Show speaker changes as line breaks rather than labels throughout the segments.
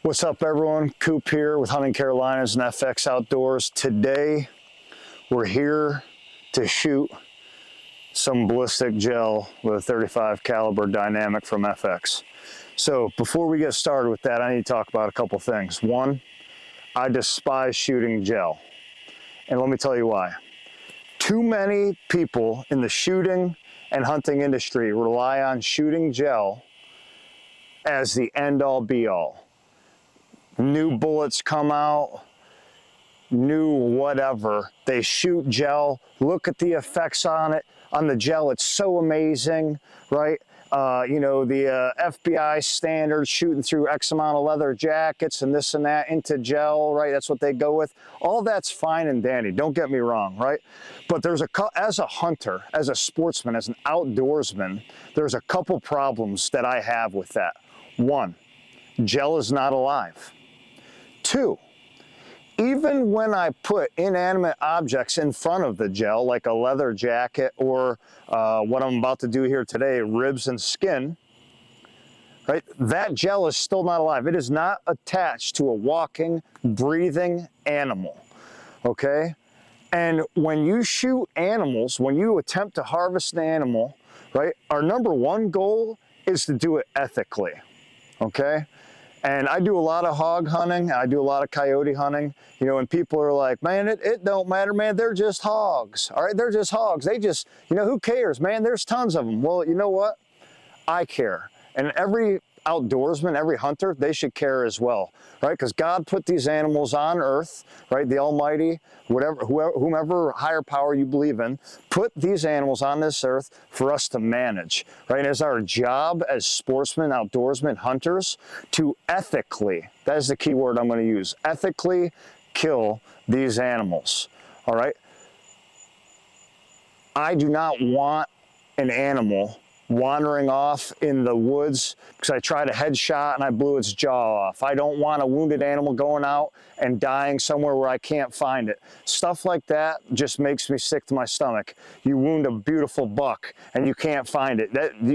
What's up, everyone? Coop here with Hunting Carolinas and FX Outdoors. Today we're here to shoot some ballistic gel with a 35 caliber dynamic from FX. So before we get started with that, I need to talk about a couple things. One, I despise shooting gel, and let me tell you why. Too many people in the shooting and hunting industry rely on shooting gel as the end-all be-all. New bullets come out, new whatever, they shoot gel, look at the effects on it, on the gel, it's so amazing, right? You know, the FBI standard, shooting through X amount of leather jackets and this and that into gel, right? That's what they go with. All that's fine and dandy, don't get me wrong, right? But there's as a hunter, as a sportsman, as an outdoorsman, there's a couple problems that I have with that. One, gel is not alive. Two, even when I put inanimate objects in front of the gel, like a leather jacket or what I'm about to do here today, ribs and skin, right? That gel is still not alive. It is not attached to a walking, breathing animal, okay? And when you shoot animals, when you attempt to harvest an animal, right, our number one goal is to do it ethically, okay? And I do a lot of hog hunting, I do a lot of coyote hunting, you know, and people are like, man, it don't matter, man, they're just hogs, all right? They're just hogs, they just, you know, who cares, man? There's tons of them. Well, you know what? I care. And every outdoorsman, every hunter, they should care as well, right? Because God put these animals on earth, right? The Almighty, whomever higher power you believe in, put these animals on this earth for us to manage, right? And it's our job as sportsmen, outdoorsmen, hunters to ethically, that is the key word I'm going to use, ethically kill these animals, all right? I do not want an animal wandering off in the woods because I tried a headshot and I blew its jaw off. I don't want a wounded animal going out and dying somewhere where I can't find it. Stuff like that just makes me sick to my stomach. You wound a beautiful buck and you can't find it.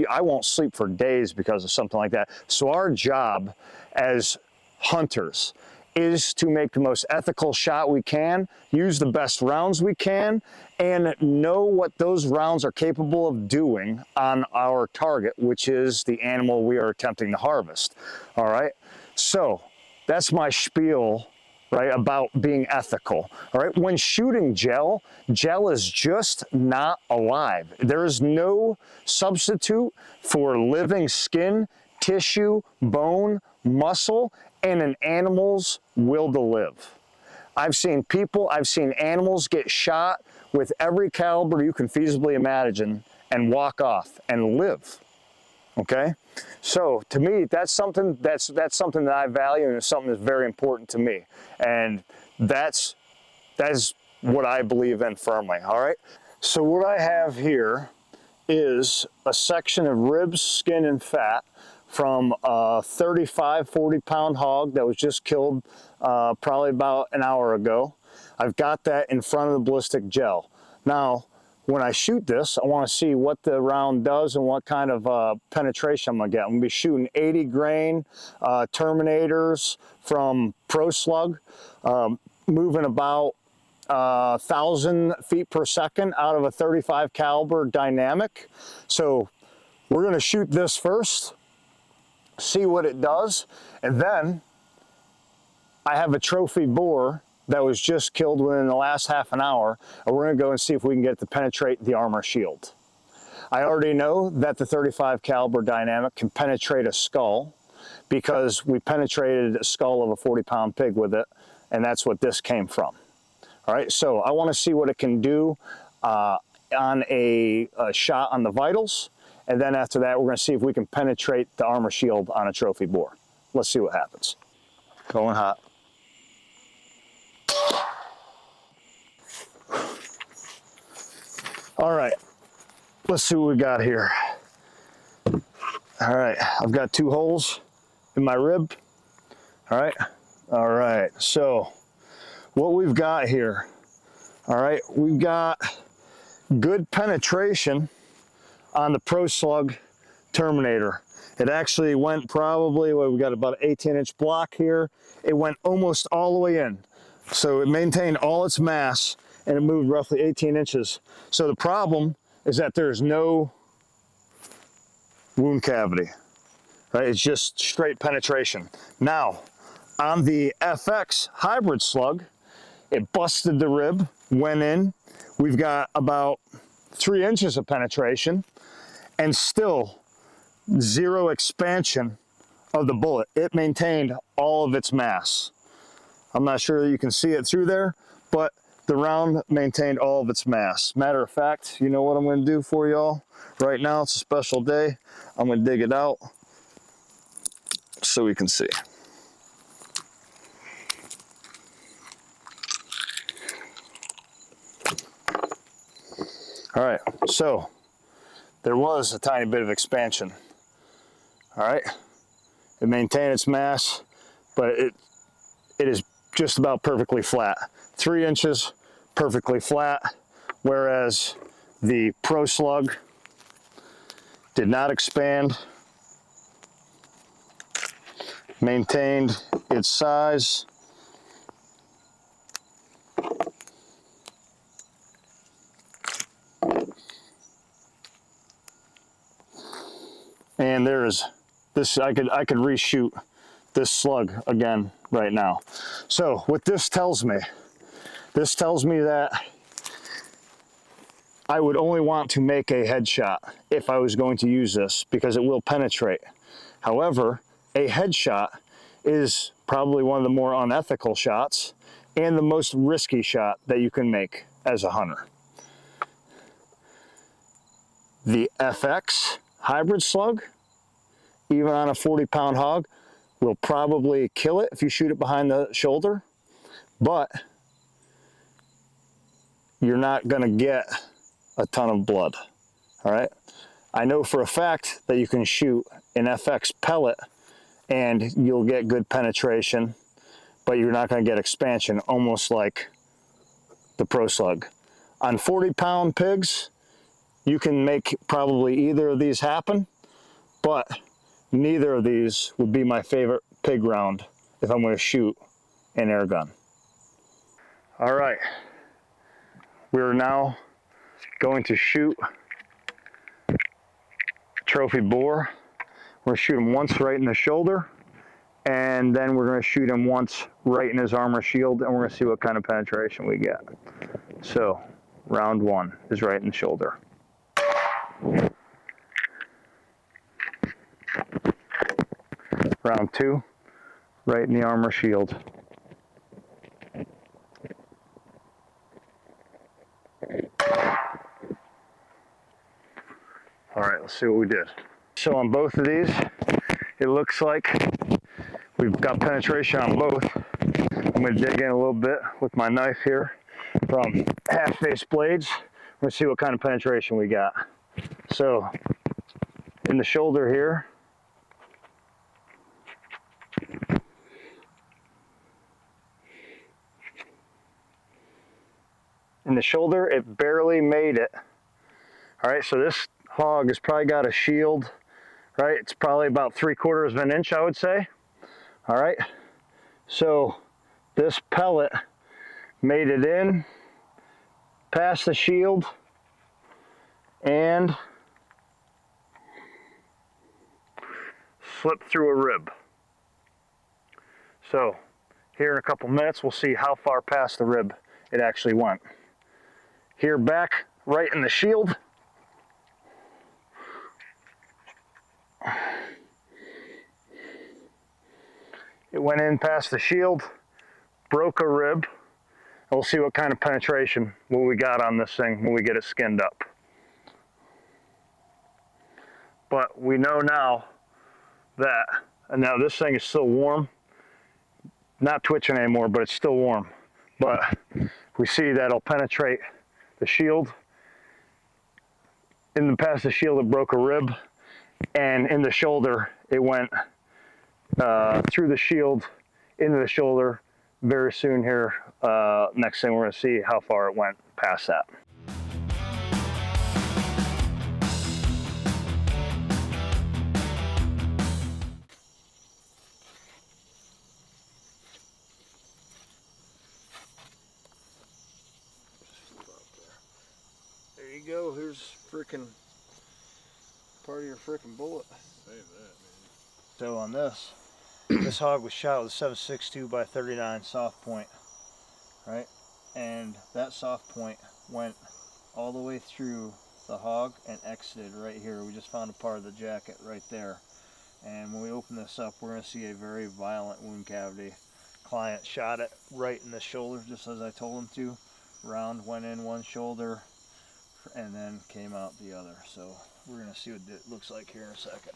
I won't sleep for days because of something like that. So our job as hunters is to make the most ethical shot we can, use the best rounds we can, and know what those rounds are capable of doing on our target, which is the animal we are attempting to harvest. All right, so that's my spiel, right, about being ethical. All right, when shooting gel, gel is just not alive. There is no substitute for living skin, tissue, bone, muscle, and an animal's will to live. I've seen animals get shot with every caliber you can feasibly imagine and walk off and live, okay? So to me, that's something that I value, and it's something that's very important to me. And that is what I believe in firmly, all right? So what I have here is a section of ribs, skin, and fat from a 35, 40-pound hog that was just killed probably about an hour ago. I've got that in front of the ballistic gel. Now, when I shoot this, I want to see what the round does and what kind of penetration I'm going to get. I'm going to be shooting 80 grain Terminators from Pro Slug, moving about 1,000 feet per second out of a 35 caliber dynamic. So we're going to shoot this first, see what it does, and then I have a trophy boar that was just killed within the last half an hour, and we're going to go and see if we can get it to penetrate the armor shield. I already know that the 35 caliber dynamic can penetrate a skull because we penetrated a skull of a 40-pound pig with it, and that's what this came from. All right, so I want to see what it can do on a shot on the vitals. And then after that, we're going to see if we can penetrate the armor shield on a trophy boar. Let's see what happens. Going hot. All right, let's see what we got here. All right, I've got 2 holes in my rib. All right, so what we've got here, all right, we've got good penetration on the Pro Slug Terminator. It actually went probably, well, we got about an 18-inch block here. It went almost all the way in. So it maintained all its mass and it moved roughly 18 inches. So the problem is that there's no wound cavity, right? It's just straight penetration. Now, on the FX hybrid slug, it busted the rib, went in. We've got about 3 inches of penetration and still zero expansion of the bullet. It maintained all of its mass. I'm not sure you can see it through there, but the round maintained all of its mass. Matter of fact, you know what I'm going to do for y'all right now? It's a special day. I'm going to dig it out so we can see. All right, so there was a tiny bit of expansion. All right, it maintained its mass, but it is just about perfectly flat. 3 inches, perfectly flat, whereas the Pro Slug did not expand, maintained its size. And there is this, I could reshoot this slug again right now. So what this tells me that I would only want to make a headshot if I was going to use this, because it will penetrate. However, a headshot is probably one of the more unethical shots and the most risky shot that you can make as a hunter. The FX hybrid slug, even on a 40-pound hog, will probably kill it if you shoot it behind the shoulder, but you're not going to get a ton of blood. All right, I know for a fact that you can shoot an FX pellet and you'll get good penetration, but you're not going to get expansion, almost like the Pro Slug. On 40-pound pigs, you can make probably either of these happen, but neither of these would be my favorite pig round if I'm going to shoot an air gun. All right, we're now going to shoot a trophy boar. We're going to shoot him once right in the shoulder, and then we're going to shoot him once right in his armor shield, and we're going to see what kind of penetration we get. So, round one is right in the shoulder. Round two, right in the armor shield. All right, let's see what we did. So on both of these, it looks like we've got penetration on both. I'm going to dig in a little bit with my knife here from half-face blades. We're going to see what kind of penetration we got. So in the shoulder here, it barely made it. All right, so this hog has probably got a shield, right? It's probably about 3/4 of an inch, I would say. All right, so this pellet made it in past the shield and slipped through a rib. So here in a couple minutes, we'll see how far past the rib it actually went. Here back right in the shield, it went in past the shield, broke a rib, and we'll see what kind of penetration what we got on this thing when we get it skinned up. But we know now that, and now this thing is still warm, not twitching anymore, but it's still warm. But we see that it'll penetrate the shield. In the past the shield, it broke a rib, and in the shoulder, it went through the shield into the shoulder. Very soon here, next thing we're going to see how far it went past that. go. Here's freaking part of your freaking bullet.
Save that, man.
So on this, this hog was shot with a 7.62 by 39 soft point, right? And that soft point went all the way through the hog and exited right here. We just found a part of the jacket right there. And when we open this up, we're going to see a very violent wound cavity. Client shot it right in the shoulder, just as I told him to. Round went in one shoulder and then came out the other. So we're going to see what it looks like here in a second.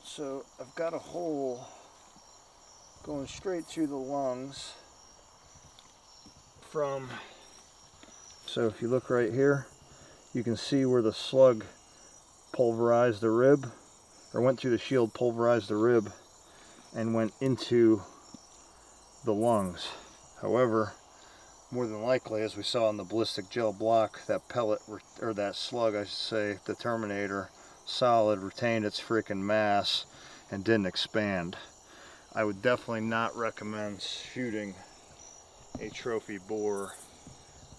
So I've got a hole going straight through the lungs from, so if you look right here, you can see where the slug pulverized the rib, or went through the shield, pulverized the rib, and went into the lungs. However, more than likely, as we saw in the ballistic gel block, that pellet, or that slug, I should say, the Terminator, solid, retained its freaking mass and didn't expand. I would definitely not recommend shooting a trophy boar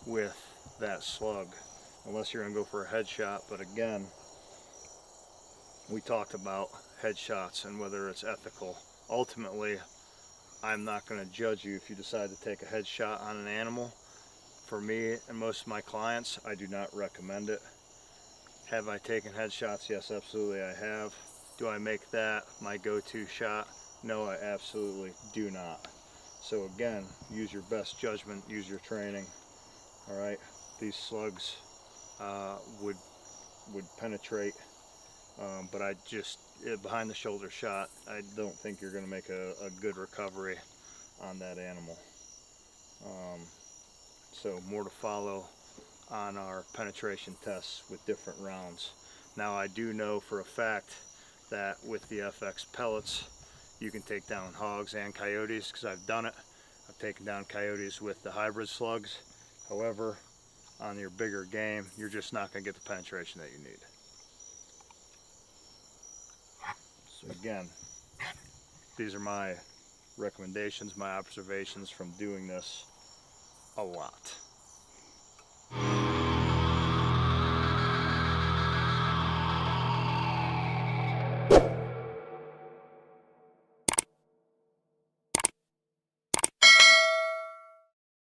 with that slug unless you're going to go for a headshot. But again, we talked about headshots and whether it's ethical. Ultimately, I'm not going to judge you if you decide to take a headshot on an animal. For me and most of my clients, I do not recommend it. Have I taken headshots? Yes, absolutely I have. Do I make that my go-to shot? No, I absolutely do not. So again, use your best judgment, use your training. All right, these slugs would penetrate, but I just, behind the shoulder shot, I don't think you're going to make a good recovery on that animal. So more to follow on our penetration tests with different rounds. Now I do know for a fact that with the FX pellets you can take down hogs and coyotes, because I've done it. I've taken down coyotes with the hybrid slugs. However, on your bigger game, you're just not going to get the penetration that you need. So again, these are my recommendations, my observations from doing this a lot.